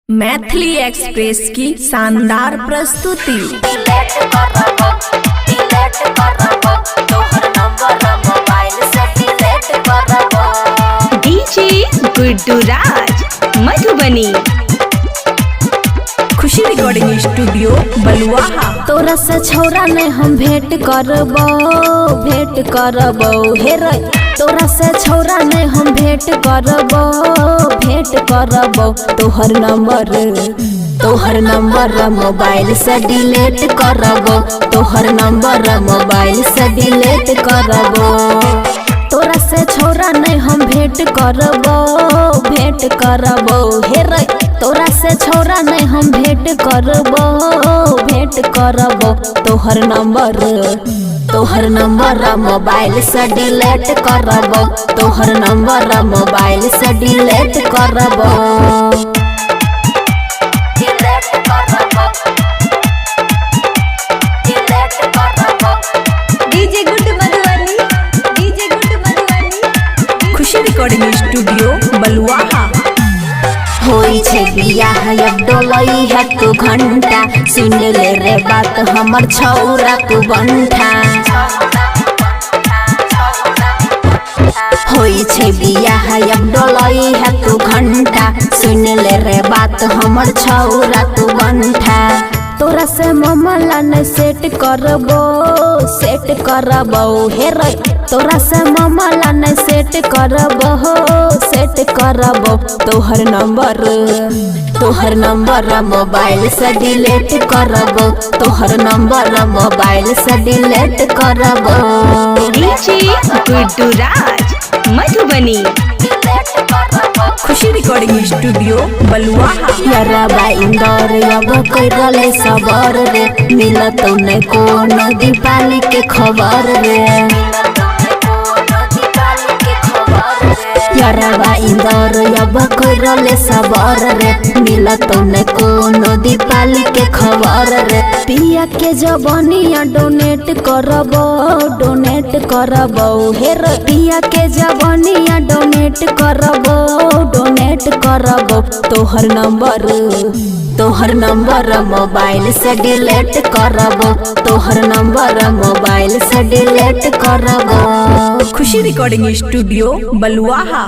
Maithili express की शानदार प्रस्तुति। डीजे गुड्डू राज मधुबनी। खुशी रिकॉर्डिंग स्टूडियो बलुआहा। तोरा से छौरा ने हम भेंट करबो हे रे। तोरा से छौरा ने हम भेंट करबो तोहर नंबर मोबाइल से डिलीट करबो तोहर नंबर मोबाइल से डिलीट करबो। तोरा से छौरा ने हम भेंट करबो हे रे। तोरा से छौरा ने हम भेंट करबो तोहर नंबर मोबाइल से डिलीट करबो तोहर नंबर मोबाइल से डिलीट करबो। डीजे गुड्डू मधुबनी। खुशी रिकॉर्डिंग स्टूडियो बलुआहा। होई छे बियाह अब डोलई है तू घंटा सुन ले रे बात हमर छौरा तू बंठा। होई छे बियाह अब डोलई है तू घंटा सुन ले रे बात हमर छौरा तू बंठा। तोरा से मामला ने सेट करबो हे रे। तोरा से मामला ने सेट करबो तोहर नंबर मोबाइल से डिलीट करबो तोहर नंबर मोबाइल से डिलीट करबो। डीजे गुड्डू राज मधुबनी। खुशी रिकॉर्डिंग स्टूडियो बलुआहा। यारबा इंदौर अब करले सबर रे मिलत ने कोनो दीपाली के खबर रे। यारबा इंदौर अब करले सबर रे मिलत ने कोनो दीपाली के खबर रे। पिया के जवानिया डोनेट करबो हे रे। पिया के जवानिया डोनेट करबो तोहर नंबर मोबाइल से डिलीट करबो तोहर नंबर मोबाइल से डिलीट करबो। खुशी रिकॉर्डिंग स्टूडियो बलुआहा।